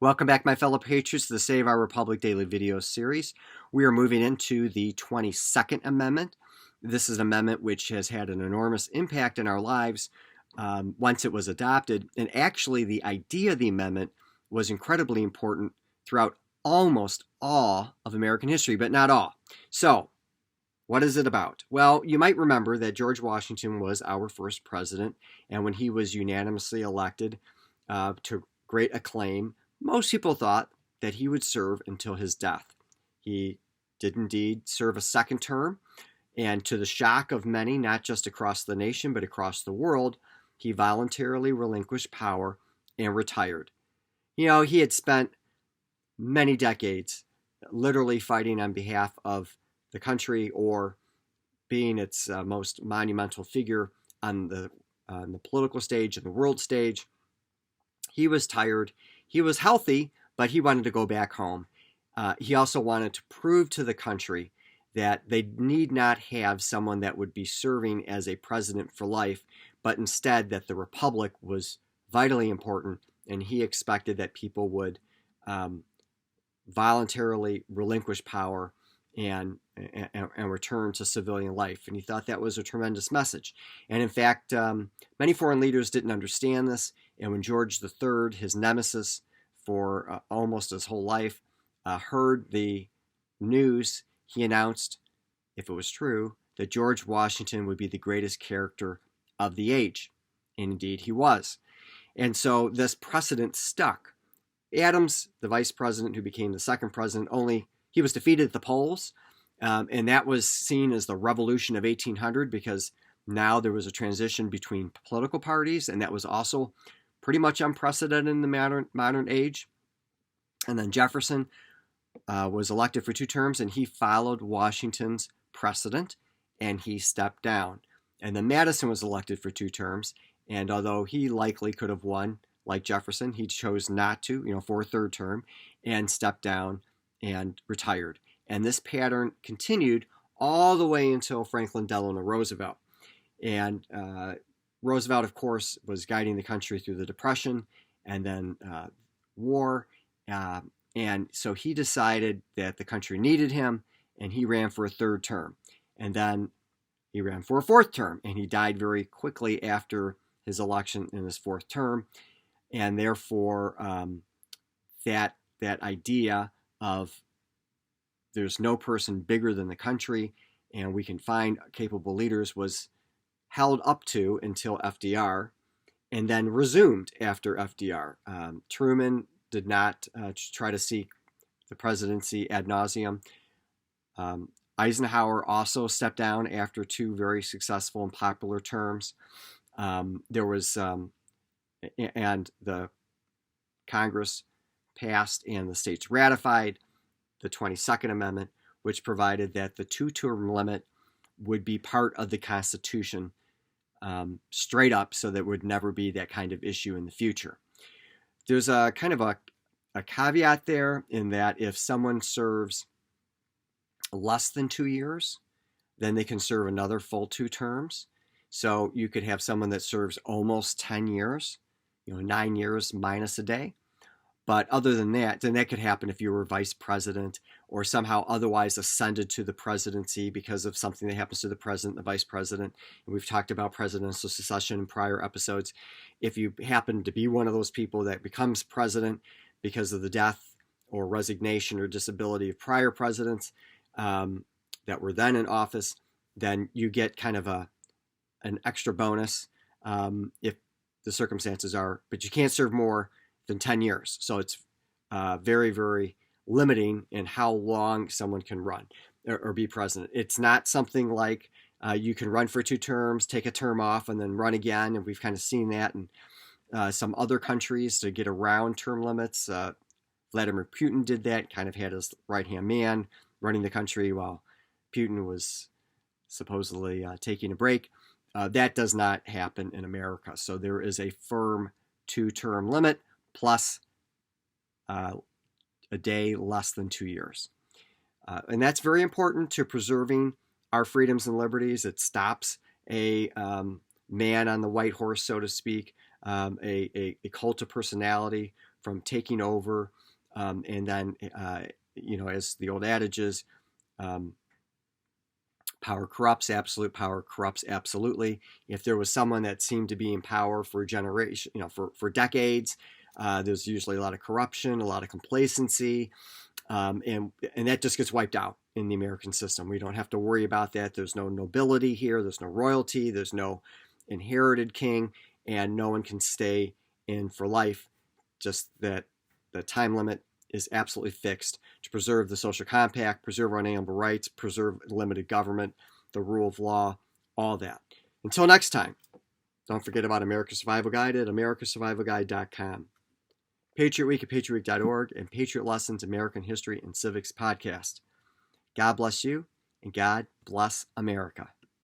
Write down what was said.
Welcome back, my fellow patriots, to the Save Our Republic Daily Video series. We are moving into the 22nd Amendment. This is an amendment which has had an enormous impact in our lives once it was adopted. And actually, the idea of the amendment was incredibly important throughout almost all of American history, but not all. So, what is it about? Well, you might remember that George Washington was our first president, and when he was unanimously elected to great acclaim, most people thought that he would serve until his death. He did indeed serve a second term, and to the shock of many, not just across the nation, but across the world, he voluntarily relinquished power and retired. You know, he had spent many decades literally fighting on behalf of the country or being its most monumental figure on the political stage and the world stage. He was tired. He was healthy, but he wanted to go back home. He also wanted to prove to the country that they need not have someone that would be serving as a president for life, but instead that the republic was vitally important, and he expected that people would voluntarily relinquish power and return to civilian life. And he thought that was a tremendous message. And in fact, many foreign leaders didn't understand this. And when George III, his nemesis for almost his whole life, heard the news, he announced, if it was true, that George Washington would be the greatest character of the age. And indeed he was. And so this precedent stuck. Adams, the vice president who became the second president, he was defeated at the polls, and that was seen as the revolution of 1800 because now there was a transition between political parties, and that was also pretty much unprecedented in the modern age. And then Jefferson was elected for 2 terms, and he followed Washington's precedent, and he stepped down. And then Madison was elected for 2 terms, and although he likely could have won, like Jefferson, he chose not to, for a 3rd term, and stepped down and retired. And this pattern continued all the way until Franklin Delano Roosevelt. And Roosevelt, of course, was guiding the country through the Depression and then war. And so he decided that the country needed him, and he ran for a 3rd term. And then he ran for a 4th term, and he died very quickly after his election in his 4th term. And therefore, that idea of there's no person bigger than the country and we can find capable leaders was held up to until FDR, and then resumed after FDR. Truman did not try to seek the presidency ad nauseum. Eisenhower also stepped down after 2 very successful and popular terms. And the Congress passed and the states ratified the 22nd Amendment, which provided that the 2-term limit would be part of the Constitution straight up, so there would never be that kind of issue in the future. There's a kind of a caveat there in that if someone serves less than 2 years, then they can serve another full 2 terms. So you could have someone that serves almost 10 years, 9 years minus a day. But other than that, then that could happen if you were vice president or somehow otherwise ascended to the presidency because of something that happens to the president, the vice president. And we've talked about presidential succession in prior episodes. If you happen to be one of those people that becomes president because of the death or resignation or disability of prior presidents that were then in office, then you get kind of an extra bonus if the circumstances are, but you can't serve more than 10 years. So it's very, very limiting in how long someone can run or be president. It's not something like you can run for 2 terms, take a term off, and then run again. And we've kind of seen that in some other countries to get around term limits. Vladimir Putin did that, kind of had his right-hand man running the country while Putin was supposedly taking a break. That does not happen in America. So there is a firm 2-term limit plus a day less than 2 years. And that's very important to preserving our freedoms and liberties. It stops a man on the white horse, so to speak, a cult of personality from taking over, and then, as the old adage is, power corrupts, absolute power corrupts absolutely. If there was someone that seemed to be in power for a generation, for decades, there's usually a lot of corruption, a lot of complacency, and that just gets wiped out in the American system. We don't have to worry about that. There's no nobility here. There's no royalty. There's no inherited king, and no one can stay in for life. Just that the time limit is absolutely fixed to preserve the social compact, preserve our unalienable rights, preserve limited government, the rule of law, all that. Until next time, don't forget about America's Survival Guide at americasurvivalguide.com. Patriot Week at patriotweek.org, and Patriot Lessons, American History and Civics podcast. God bless you, and God bless America.